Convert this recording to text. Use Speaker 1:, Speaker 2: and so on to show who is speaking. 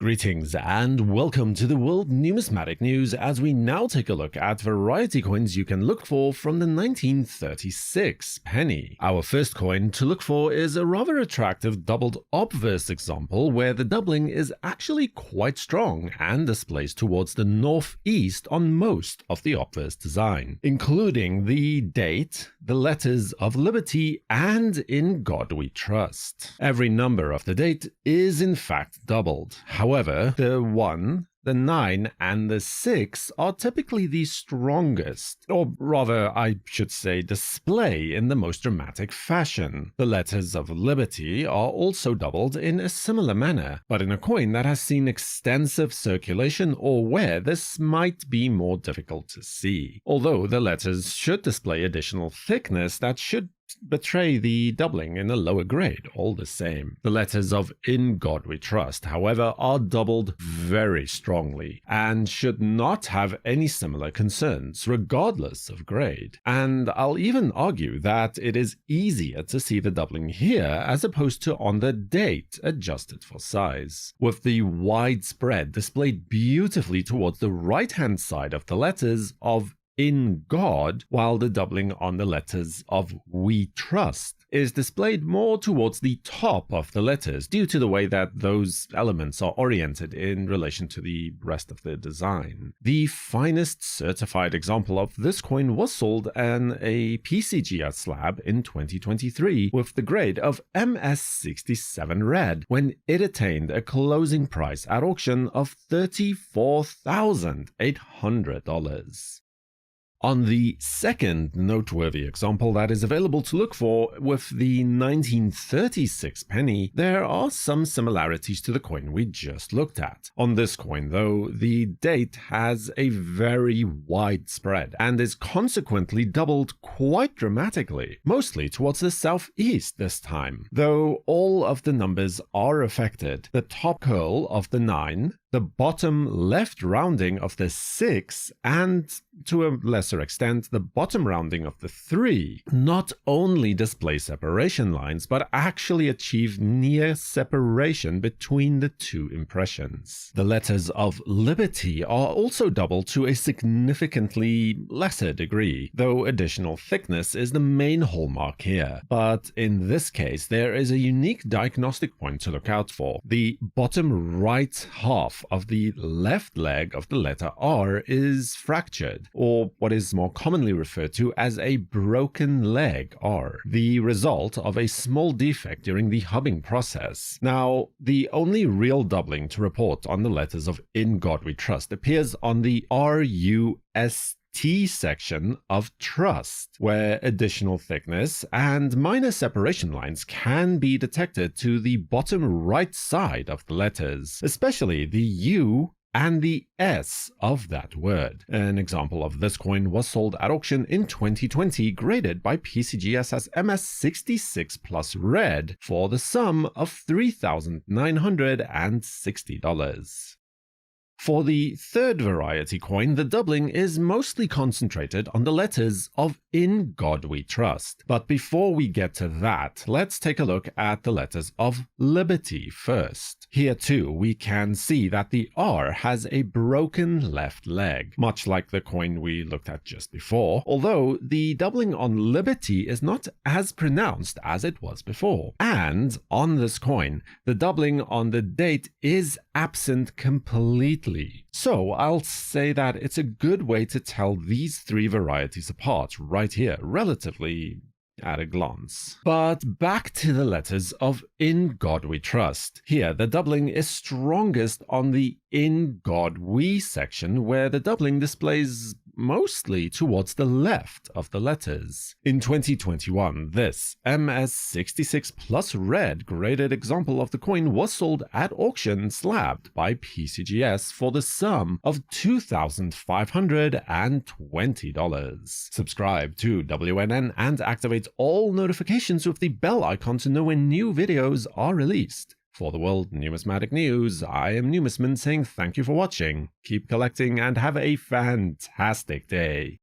Speaker 1: Greetings and welcome to the World Numismatic News as we now take a look at variety coins you can look for from the 1936 penny. Our first coin to look for is a rather attractive doubled Obverse example where the doubling is actually quite strong and displays towards the northeast on most of the Obverse design, including the date, the letters of liberty, and in God we trust. Every number of the date is in fact doubled. However, the 1, the 9, and the 6 are typically the strongest, or rather I should say display in the most dramatic fashion. The letters of liberty are also doubled in a similar manner, but in a coin that has seen extensive circulation or where this might be more difficult to see. Although the letters should display additional thickness that should betray the doubling in a lower grade all the same. The letters of In God We Trust, however, are doubled very strongly and should not have any similar concerns regardless of grade. And I'll even argue that it is easier to see the doubling here as opposed to on the date adjusted for size, with the wide spread displayed beautifully towards the right hand side of the letters of In God, while the doubling on the letters of We Trust is displayed more towards the top of the letters due to the way that those elements are oriented in relation to the rest of the design. The finest certified example of this coin was sold on a PCGS slab in 2023 with the grade of MS67 Red when it attained a closing price at auction of $34,800. On the second noteworthy example that is available to look for with the 1936 penny, there are some similarities to the coin we just looked at. On this coin, though, the date has a very wide spread and is consequently doubled quite dramatically, mostly towards the southeast this time. Though all of the numbers are affected, the top curl of the 9, the bottom left rounding of the 6, and to a lesser extent, the bottom rounding of the 3, not only display separation lines, but actually achieve near separation between the two impressions. The letters of liberty are also doubled to a significantly lesser degree, though additional thickness is the main hallmark here. But in this case, there is a unique diagnostic point to look out for. The bottom right half of the left leg of the letter R is fractured, or what is more commonly referred to as a broken leg R, the result of a small defect during the hubbing process. Now, the only real doubling to report on the letters of In God We Trust appears on the RUST section of Trust, where additional thickness and minor separation lines can be detected to the bottom right side of the letters, especially the U and the S of that word. An example of this coin was sold at auction in 2020, graded by PCGS as MS66 Plus Red for the sum of $3,960. For the third variety coin, the doubling is mostly concentrated on the letters of In God We Trust. But before we get to that, let's take a look at the letters of liberty first. Here too, we can see that the R has a broken left leg, much like the coin we looked at just before, although the doubling on liberty is not as pronounced as it was before. And on this coin, the doubling on the date is absent completely. So I'll say that it's a good way to tell these three varieties apart right here, relatively at a glance. But back to the letters of In God We Trust. Here, the doubling is strongest on the In God We section, where the doubling displays mostly towards the left of the letters. In 2021, this MS66 Plus Red graded example of the coin was sold at auction slabbed by PCGS for the sum of $2,520. Subscribe to WNN and activate all notifications with the bell icon to know when new videos are released. For the World Numismatic News, I am Numisman saying thank you for watching, keep collecting, and have a fantastic day.